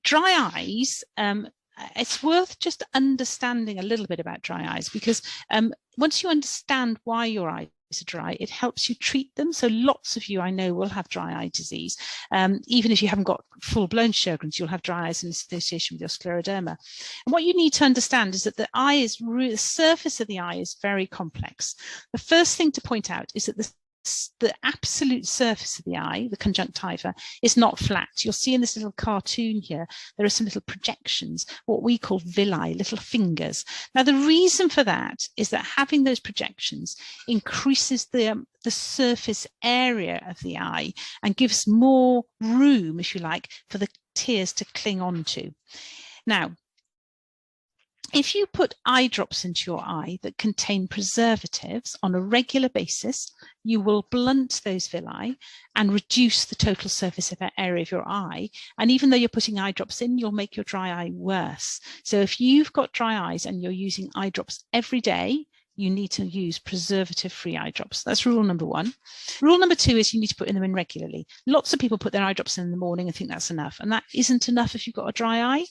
Dry eyes, it's worth just understanding a little bit about dry eyes, because once you understand why your eyes are dry, it helps you treat them. So lots of you I know will have dry eye disease. Even if you haven't got full-blown Sjogren's, you'll have dry eyes in association with your scleroderma. And what you need to understand is that the eye is the surface of the eye is very complex. The first thing to point out is that the absolute surface of the eye, the conjunctiva, is not flat. You'll see in this little cartoon here, there are some little projections, what we call villi, little fingers. Now, the reason for that is that having those projections increases the surface area of the eye and gives more room, if you like, for the tears to cling onto. Now, if you put eye drops into your eye that contain preservatives on a regular basis, you will blunt those villi and reduce the total surface area of your eye. And even though you're putting eye drops in, you'll make your dry eye worse. So if you've got dry eyes and you're using eye drops every day, you need to use preservative-free eye drops. That's rule number one. Rule number two is you need to put them in regularly. Lots of people put their eye drops in the morning and think that's enough. And that isn't enough if you've got a dry eye.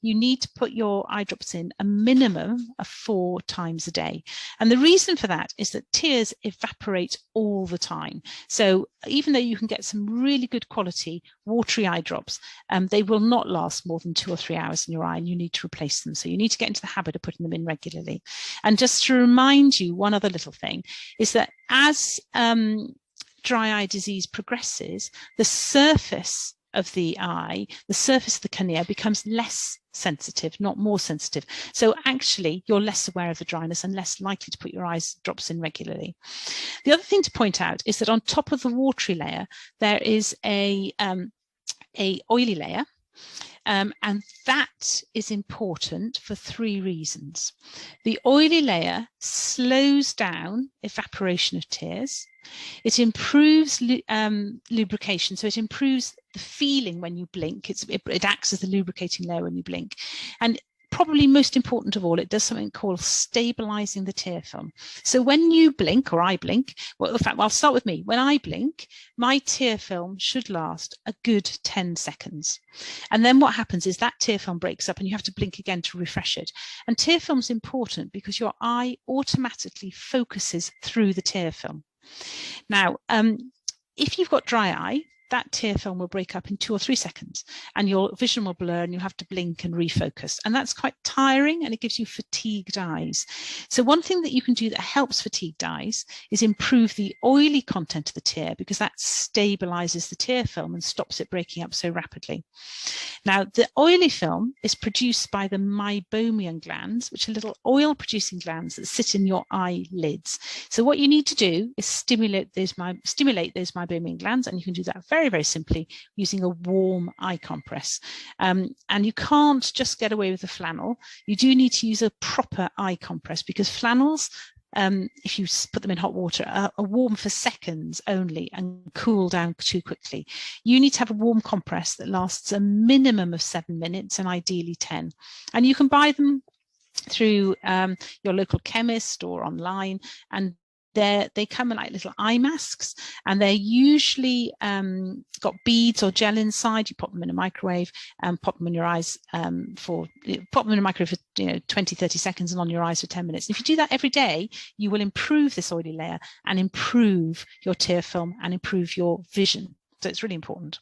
You need to put your eye drops in a minimum of 4 times a day. And the reason for that is that tears evaporate all the time. So even though you can get some really good quality watery eye drops, they will not last more than 2 or 3 hours in your eye, and you need to replace them. So you need to get into the habit of putting them in regularly. And just to remind you, one other little thing is that as dry eye disease progresses, the surface of the eye, the surface of the cornea becomes less sensitive, not more sensitive. So actually, you're less aware of the dryness and less likely to put your eye drops in regularly. The other thing to point out is that on top of the watery layer, there is a oily layer. And that is important for 3 reasons. The oily layer slows down evaporation of tears. It improves lubrication, so it improves the feeling when you blink. It acts as the lubricating layer when you blink. And probably most important of all, it does something called stabilizing the tear film. So when you blink, or I blink, well, in fact, I'll start with me. When I blink, my tear film should last a good 10 seconds. And then what happens is that tear film breaks up and you have to blink again to refresh it. And tear film is important because your eye automatically focuses through the tear film. Now, if you've got dry eye, that tear film will break up in 2 or 3 seconds and your vision will blur and you'll have to blink and refocus. And that's quite tiring and it gives you fatigued eyes. So one thing that you can do that helps fatigued eyes is improve the oily content of the tear, because that stabilizes the tear film and stops it breaking up so rapidly. Now, the oily film is produced by the meibomian glands, which are little oil producing glands that sit in your eyelids. So what you need to do is stimulate those meibomian glands, and you can do that very, very simply using a warm eye compress. And you can't just get away with the flannel. You do need to use a proper eye compress, because flannels, if you put them in hot water, are warm for seconds only and cool down too quickly. You need to have a warm compress that lasts a minimum of 7 minutes and ideally 10. And you can buy them through your local chemist or online, and they come in like little eye masks, and they're usually got beads or gel inside. You pop them in a microwave and pop them in your eyes pop them in a microwave for 20, 30 seconds and on your eyes for 10 minutes. And if you do that every day, you will improve this oily layer and improve your tear film and improve your vision. So it's really important.